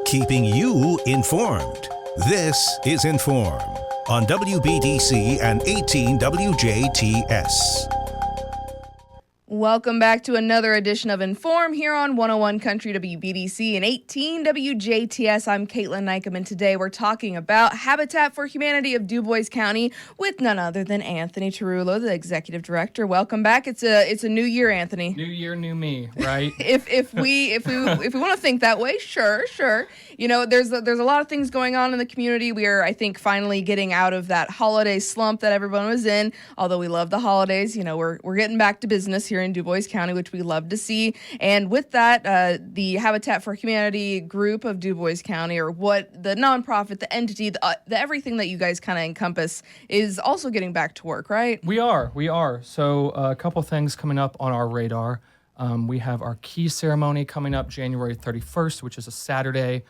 Keeping you informed. This is In.form on WBDC and 18 WJTS. Welcome back to another edition of In.form here on 101 Country WBDC and 18 WJTS. I'm Kaitlyn Neukam, and today we're talking about Habitat for Humanity of Dubois County with none other than Anthony Tarullo, the executive director. Welcome back. It's a new year, Anthony. New year, new me, right? if we want to think that way, sure. You know, there's a lot of things going on in the community. We are, I think, finally getting out of that holiday slump that everyone was in. Although we love the holidays, you know, we're getting back to business here in Dubois County, which we love to see. And with that, the Habitat for Humanity group of Dubois County, or what the nonprofit, the entity, the everything that you guys kind of encompass, is also getting back to work, right? We are. So a couple things coming up on our radar. We have our key ceremony coming up January 31st, which is a Saturday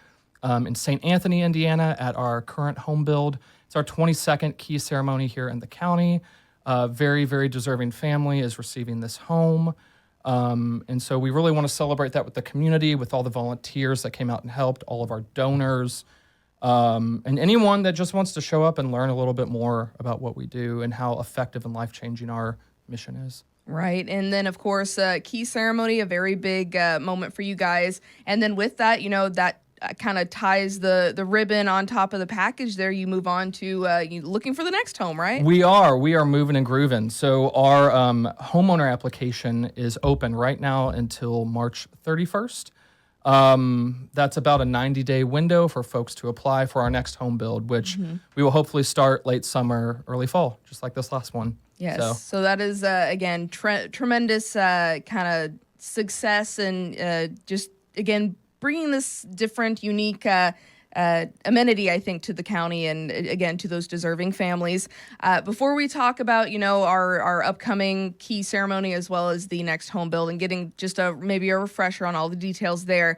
in St. Anthony, Indiana, at our current Homebuild. It's our 22nd key ceremony here in the county. Very, very deserving family is receiving this home. And so we really want to celebrate that with the community, with all the volunteers that came out and helped, all of our donors, and anyone that just wants to show up and learn a little bit more about what we do and how effective and life-changing our mission is. Right. And then, of course, key ceremony, a very big moment for you guys. And then with that, you know, that kind of ties the ribbon on top of the package there. You move on to looking for the next home, right? We are moving and grooving. So our homeowner application is open right now until March 31st. That's about a 90-day window for folks to apply for our next home build, which we will hopefully start late summer, early fall, just like this last one. Yes. So that is, again, tremendous kind of success and just, again, bringing this different, unique amenity, I think, to the county and, again, to those deserving families. Before we talk about, you know, our upcoming key ceremony as well as the next home build and getting just maybe a refresher on all the details there,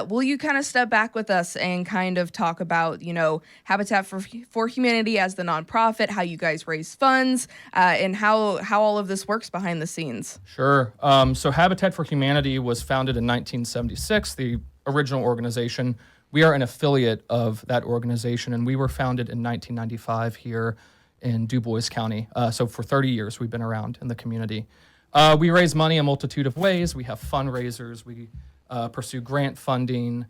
will you kind of step back with us and kind of talk about, you know, Habitat for Humanity as the nonprofit, how you guys raise funds, and how all of this works behind the scenes? Sure. So Habitat for Humanity was founded in 1976, the original organization. We are an affiliate of that organization, and we were founded in 1995 here in Dubois County. So for 30 years, we've been around in the community. We raise money a multitude of ways. We have fundraisers. We pursue grant funding,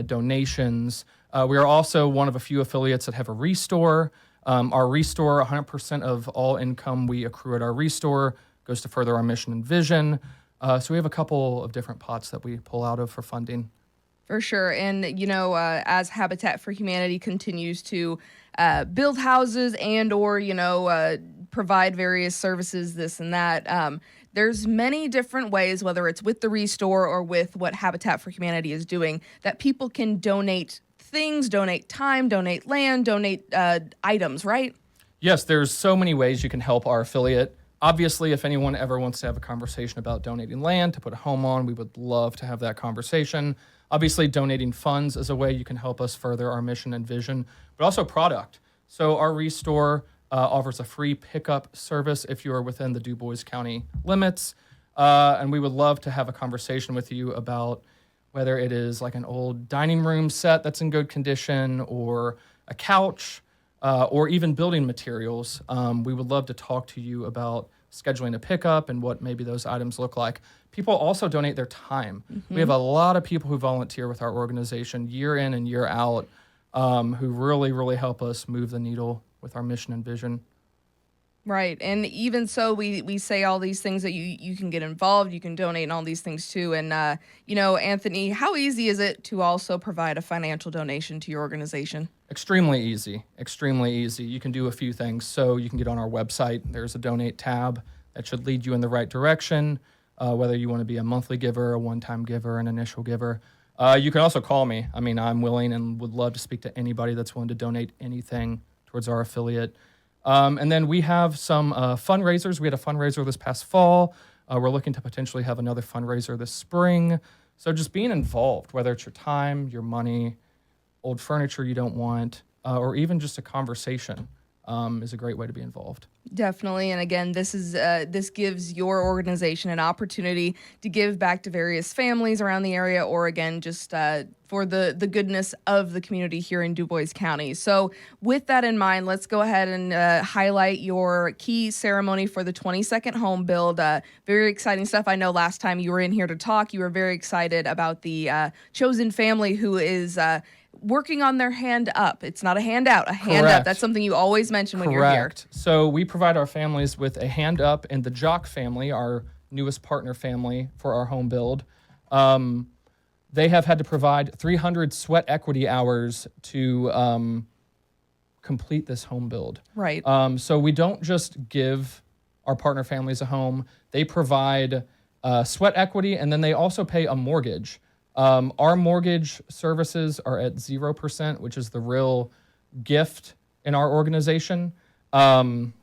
donations. We are also one of a few affiliates that have a restore. Our restore, 100% of all income we accrue at our restore goes to further our mission and vision. So we have a couple of different pots that we pull out of for funding. For sure. And, you know, as Habitat for Humanity continues to build houses and or, you know, provide various services, this and that, there's many different ways, whether it's with the restore or with what Habitat for Humanity is doing, that people can donate things, donate time, donate land, donate items, right? Yes, there's so many ways you can help our affiliate. Obviously, if anyone ever wants to have a conversation about donating land to put a home on, we would love to have that conversation. Obviously, donating funds is a way you can help us further our mission and vision, but also product. So our restore offers a free pickup service if you are within the Dubois County limits. And we would love to have a conversation with you about whether it is like an old dining room set that's in good condition or a couch or even building materials. We would love to talk to you about scheduling a pickup and what maybe those items look like. People also donate their time. We have a lot of people who volunteer with our organization year in and year out who really, really help us move the needle with our mission and vision. Right. And even so, we say all these things that you can get involved, you can donate and all these things too. And, you know, Anthony, how easy is it to also provide a financial donation to your organization? Extremely easy. You can do a few things. So you can get on our website. There's a donate tab that should lead you in the right direction, whether you want to be a monthly giver, a one-time giver, an initial giver. You can also call me. I mean, I'm willing and would love to speak to anybody that's willing to donate anything towards our affiliate. And then we have some fundraisers. We had a fundraiser this past fall. We're looking to potentially have another fundraiser this spring. So just being involved, whether it's your time, your money, old furniture you don't want, or even just a conversation, is a great way to be involved. Definitely. And again, this gives your organization an opportunity to give back to various families around the area, or again, just for the goodness of the community here in Dubois County. So with that in mind, let's go ahead and highlight your key ceremony for the 22nd home build. Very exciting stuff. I know last time you were in here to talk, you were very excited about the chosen family who is working on their hand up. It's not a handout, a hand up. That's something you always mention when you're here. So we provide our families with a hand up, and the Jacques family, our newest partner family for our home build, they have had to provide 300 sweat equity hours to complete this home build. Right. So we don't just give our partner families a home. They provide sweat equity, and then they also pay a mortgage. Our mortgage services are at 0%, which is the real gift in our organization. But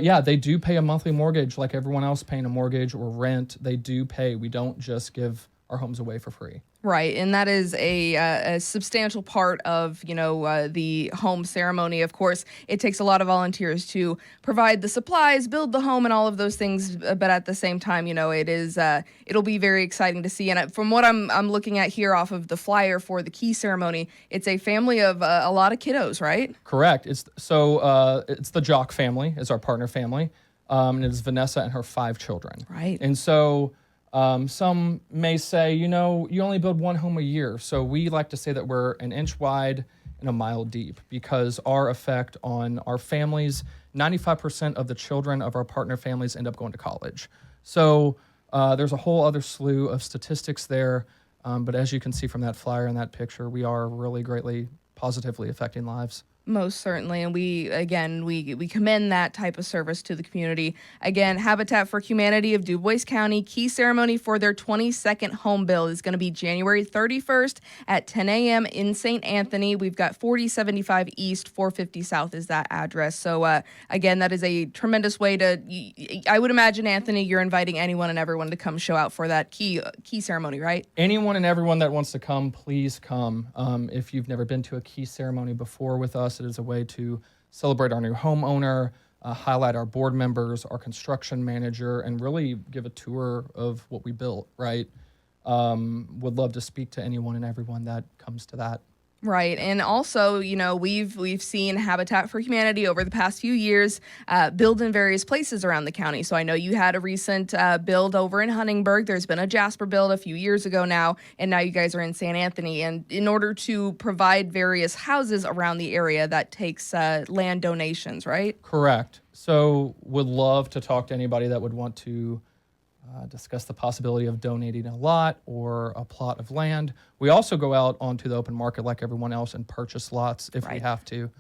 yeah, they do pay a monthly mortgage like everyone else paying a mortgage or rent. They do pay. We don't just give our homes away for free. Right, and that is a substantial part of, the home ceremony. Of course, it takes a lot of volunteers to provide the supplies, build the home, and all of those things. But at the same time, it is it'll be very exciting to see. And from what I'm looking at here off of the flyer for the key ceremony, it's a family of a lot of kiddos, right? Correct. It's the Jacques family is our partner family, and it's Vanessa and her 5 children. Right, and so. Some may say, you only build one home a year. So we like to say that we're an inch wide and a mile deep because our effect on our families, 95% of the children of our partner families end up going to college. So there's a whole other slew of statistics there. But as you can see from that flyer and that picture, we are really greatly positively affecting lives. Most certainly. And we commend that type of service to the community. Again, Habitat for Humanity of Dubois County, key ceremony for their 22nd home build is going to be January 31st at 10 a.m. in St. Anthony. We've got 4075 East, 450 South is that address. So again, that is a tremendous way to, I would imagine, Anthony, you're inviting anyone and everyone to come show out for that key ceremony, right? Anyone and everyone that wants to come, please come. If you've never been to a key ceremony before with us, it is a way to celebrate our new homeowner, highlight our board members, our construction manager, and really give a tour of what we built, right? Would love to speak to anyone and everyone that comes to that. Right. And also, we've seen Habitat for Humanity over the past few years build in various places around the county. So I know you had a recent build over in Huntingburg. There's been a Jasper build a few years ago now, and now you guys are in St. Anthony. And in order to provide various houses around the area, that takes land donations, right? Correct. So would love to talk to anybody that would want to discuss the possibility of donating a lot or a plot of land. We also go out onto the open market like everyone else and purchase lots if we have to.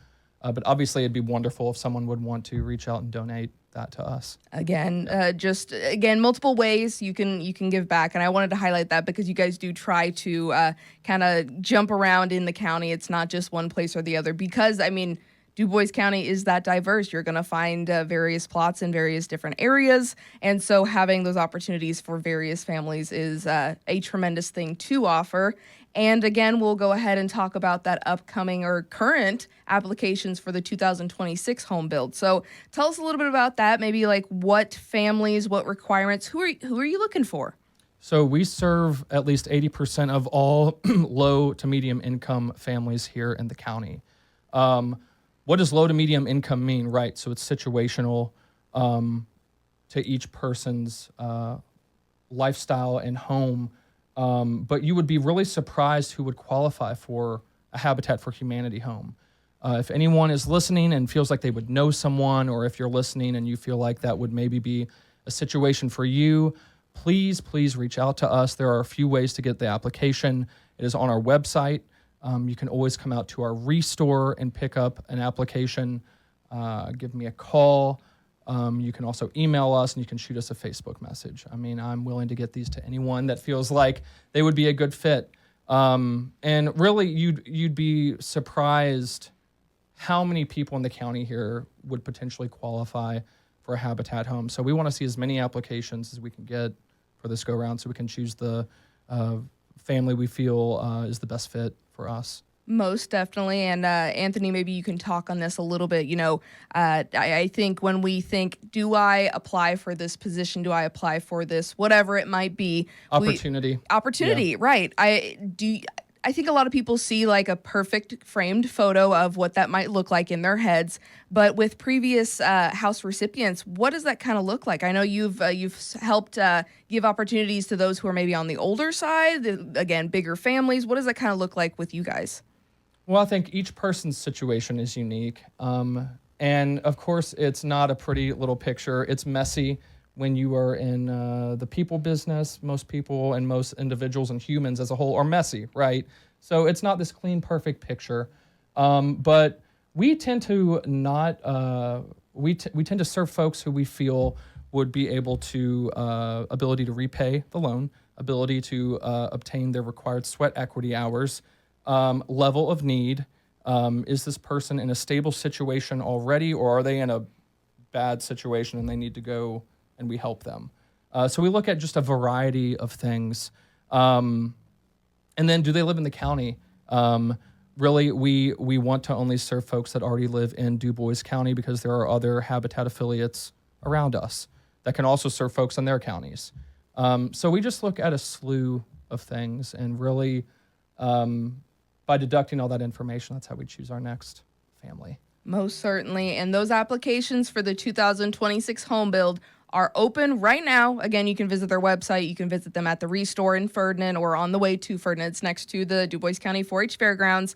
But obviously, it'd be wonderful if someone would want to reach out and donate that to us. Again, multiple ways you can give back, and I wanted to highlight that because you guys do try to kind of jump around in the county. It's not just one place or the other because, Dubois County is that diverse. You're going to find various plots in various different areas. And so having those opportunities for various families is a tremendous thing to offer. And again, we'll go ahead and talk about that upcoming or current applications for the 2026 home build. So tell us a little bit about that, maybe like what families, what requirements, who are you looking for? So we serve at least 80% of all low to medium income families here in the county. What does low to medium income mean? Right, so it's situational to each person's lifestyle and home. But you would be really surprised who would qualify for a Habitat for Humanity home. If anyone is listening and feels like they would know someone, or if you're listening and you feel like that would maybe be a situation for you, please reach out to us. There are a few ways to get the application. It is on our website. You can always come out to our restore and pick up an application. Give me a call. You can also email us, and you can shoot us a Facebook message. I'm willing to get these to anyone that feels like they would be a good fit. And really, you'd be surprised how many people in the county here would potentially qualify for a Habitat home. So we want to see as many applications as we can get for this go-round so we can choose the family we feel is the best fit for us. Most definitely. And Anthony, maybe you can talk on this a little bit. I think when we think, do I apply for this position? Do I apply for this? Whatever it might be. Opportunity. Yeah. Right. I think a lot of people see like a perfect framed photo of what that might look like in their heads. But with previous House recipients, what does that kind of look like? I know you've helped give opportunities to those who are maybe on the older side, again, bigger families. What does that kind of look like with you guys? Well, I think each person's situation is unique. And of course, it's not a pretty little picture. It's messy when you are in the people business. Most people and most individuals and humans as a whole are messy, right? So it's not this clean, perfect picture. But we tend to not, we tend to serve folks who we feel would be able to, ability to repay the loan, ability to obtain their required sweat equity hours, level of need. Is this person in a stable situation already, or are they in a bad situation and they need to go and we help them? So we look at just a variety of things. And then do they live in the county? Really, we want to only serve folks that already live in Dubois County because there are other Habitat affiliates around us that can also serve folks in their counties. So we just look at a slew of things, and really, by deducting all that information, that's how we choose our next family. Most certainly. And those applications for the 2026 Homebuild are open right now. Again, you can visit their website. You can visit them at the Restore in Ferdinand or on the way to Ferdinand. It's next to the Dubois County 4-H Fairgrounds.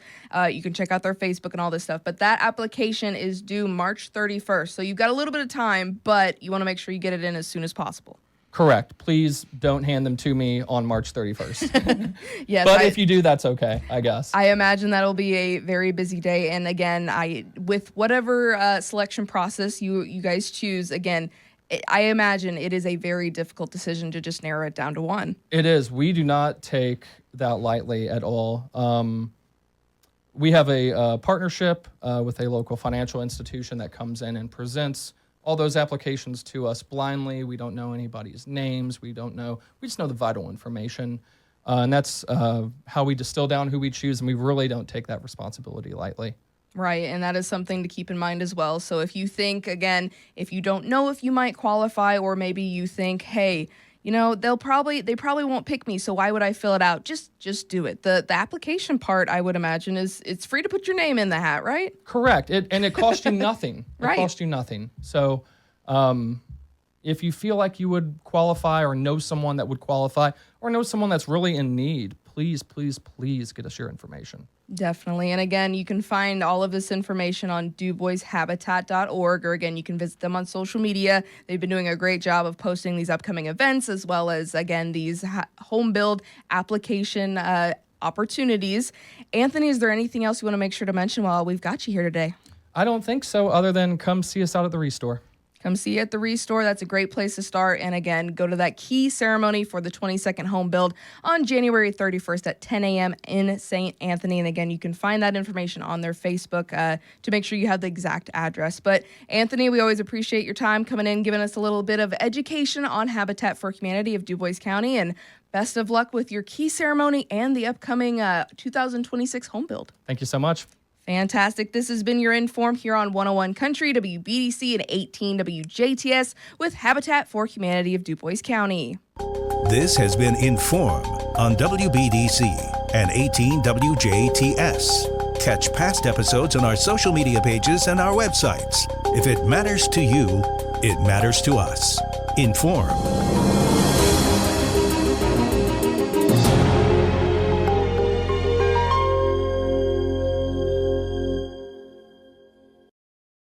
You can check out their Facebook and all this stuff. But that application is due March 31st. So you've got a little bit of time, but you want to make sure you get it in as soon as possible. Correct. Please don't hand them to me on March 31st. Yes, but if you do, that's okay, I guess. I imagine that'll be a very busy day. And again, with whatever selection process you guys choose, again, I imagine it is a very difficult decision to just narrow it down to one. It is. We do not take that lightly at all. We have a partnership with a local financial institution that comes in and presents all those applications to us blindly. We don't know anybody's names. We just know the vital information. And that's how we distill down who we choose, and we really don't take that responsibility lightly. Right, and that is something to keep in mind as well. So if you think, again, if you don't know if you might qualify, or maybe you think, hey, they probably won't pick me, so why would I fill it out? Just do it. The application part, I would imagine, it's free to put your name in the hat, right? Correct. It costs you nothing. Right. It costs you nothing. So if you feel like you would qualify, or know someone that would qualify, or know someone that's really in need, please, please, please get us your information. Definitely. And again, you can find all of this information on DuboisHabitat.org, or again, you can visit them on social media. They've been doing a great job of posting these upcoming events, as well as, again, these home build application opportunities. Anthony, is there anything else you want to make sure to mention while we've got you here today? I don't think so, other than come see us out at the Restore. Come see you at the Restore. That's a great place to start. And again, go to that key ceremony for the 22nd Home Build on January 31st at 10 a.m. in St. Anthony. And again, you can find that information on their Facebook to make sure you have the exact address. But Anthony, we always appreciate your time coming in, giving us a little bit of education on Habitat for Humanity of Dubois County. And best of luck with your key ceremony and the upcoming 2026 Home Build. Thank you so much. Fantastic. This has been your In.form here on 101 Country, WBDC, and 18 WJTS with Habitat for Humanity of Dubois County. This has been In.form on WBDC and 18 WJTS. Catch past episodes on our social media pages and our websites. If it matters to you, it matters to us. In.form.